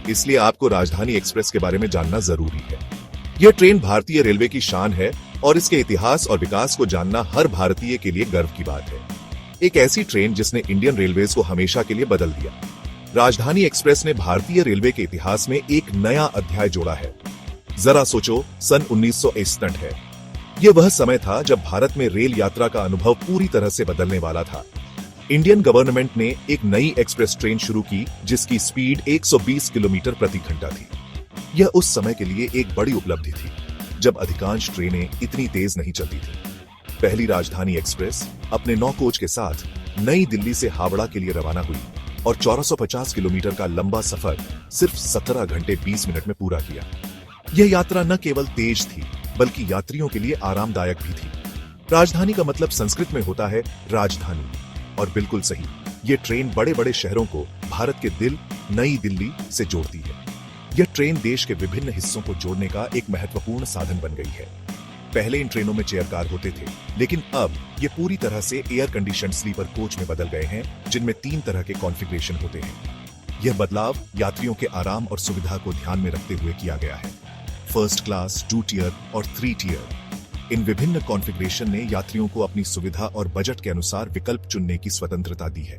इसलिए आपको राजधानी एक्सप्रेस के बारे में जानना जरूरी है। यह ट्रेन भारतीय रेलवे की शान है और इसके इतिहास और विकास को जानना हर भारतीय के लिए गर्व की बात है। एक ऐसी ट्रेन जिसने इंडियन रेलवेज को हमेशा के लिए बदल दिया। राजधानी एक्सप्रेस ने भारतीय रेलवे के इतिहास में एक नया अध्याय जोड़ा है। जरा सोचो, सन 1961 है। यह वह समय था जब भारत में रेल यात्रा का अनुभव पूरी तरह से बदलने वाला था। इंडियन गवर्नमेंट ने एक नई एक्सप्रेस ट्रेन शुरू की जिसकी स्पीड 120 किलोमीटर प्रति घंटा थी। यह उस समय के लिए एक बड़ी उपलब्धि थी जब अधिकांश ट्रेनें इतनी तेज नहीं चलती थी। पहली राजधानी एक्सप्रेस अपने 9 कोच के साथ नई दिल्ली से हावड़ा के लिए रवाना हुई और 1450 किलोमीटर का लंबा सफर सिर्फ 17 घंटे 20 मिनट में पूरा किया। यह यात्रा न केवल तेज थी बल्कि यात्रियों के लिए आरामदायक भी थी। राजधानी का मतलब संस्कृत में होता है राजधानी, और बिल्कुल सही, यह ट्रेन बड़े बड़े शहरों को भारत के दिल नई दिल्ली से जोड़ती है। यह ट्रेन देश के विभिन्न हिस्सों को जोड़ने का एक महत्वपूर्ण साधन बन गई है। पहले इन ट्रेनों में चेयर कार होते थे, लेकिन अब ये पूरी तरह से एयर कंडीशनड स्लीपर कोच में बदल गए हैं जिनमें 3 तरह के कॉन्फ़िगरेशन होते हैं। यह बदलाव यात्रियों के आराम और सुविधा को ध्यान में रखते हुए किया गया है। फर्स्ट क्लास, 2 टियर और 3 टियर, इन विभिन्न कॉन्फ़िगरेशन ने यात्रियों को अपनी सुविधा और बजट के अनुसार विकल्प चुनने की स्वतंत्रता दी है।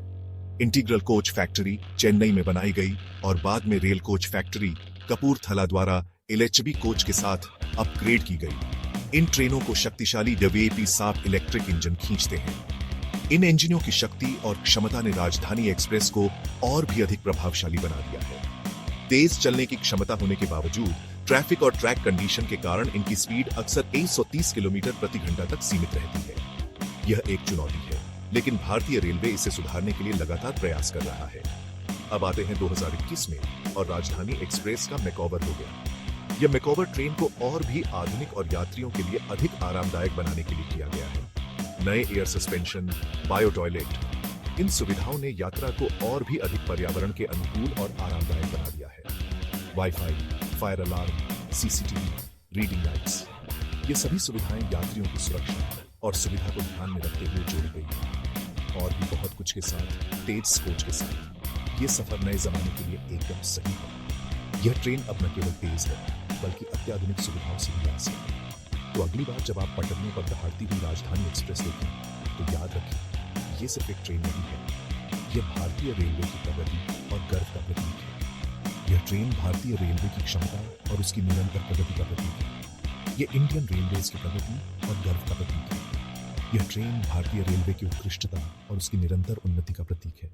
इंटीग्रल कोच फैक्ट्री चेन्नई में बनाई गई और बाद में रेल कोच फैक्ट्री कपूरथला द्वारा एलएचबी कोच के साथ अपग्रेड की गई। इन ट्रेनों को शक्तिशाली डब्ल्यूएपी साफ इलेक्ट्रिक इंजन खींचते हैं। इन इंजनों की शक्ति और क्षमता ने राजधानी एक्सप्रेस को और भी अधिक प्रभावशाली बना दिया है। तेज चलने की क्षमता होने के बावजूद ट्रैफिक और ट्रैक कंडीशन के कारण इनकी स्पीड अक्सर 130 किलोमीटर प्रति घंटा तक सीमित रहती है। यह एक चुनौती है, लेकिन भारतीय रेलवे इसे सुधारने के लिए लगातार प्रयास कर रहा है। अब आते हैं 2021 में और राजधानी एक्सप्रेस का मेकओवर हो गया। यह मेकओवर ट्रेन को और भी आधुनिक और यात्रियों के लिए अधिक आरामदायक बनाने के लिए किया गया है। नए एयर सस्पेंशन, बायो टॉयलेट, इन सुविधाओं ने यात्रा को और भी अधिक पर्यावरण के अनुकूल और आरामदायक बना दिया है। Wifi, fire alarm, CCTV, reading lights, ये सभी सुविधाएं यात्रियों की सुरक्षा और सुविधा को ध्यान में रखते हुए जोड़ी गई हैं। और भी बहुत कुछ के साथ, तेज कोच के साथ, ये सफर नए जमाने के लिए एकदम सही है। यह ट्रेन अब न केवल तेज है बल्कि अत्याधुनिक सुविधाओं से भी लैस है। तो अगली बार जब आप पटरियों पर दहाड़ती हुई राजधानी एक्सप्रेस देखें तो याद रखें, ये सिर्फ एक ट्रेन नहीं है, यह भारतीय रेलवे की प्रगति और गर्व का प्रतीक है। यह ट्रेन भारतीय रेलवे की क्षमता और उसकी निरंतर प्रगति का प्रतीक है। यह इंडियन रेलवेज की प्रगति और गर्व का प्रतीक है। यह ट्रेन भारतीय रेलवे की उत्कृष्टता और उसकी निरंतर उन्नति का प्रतीक है।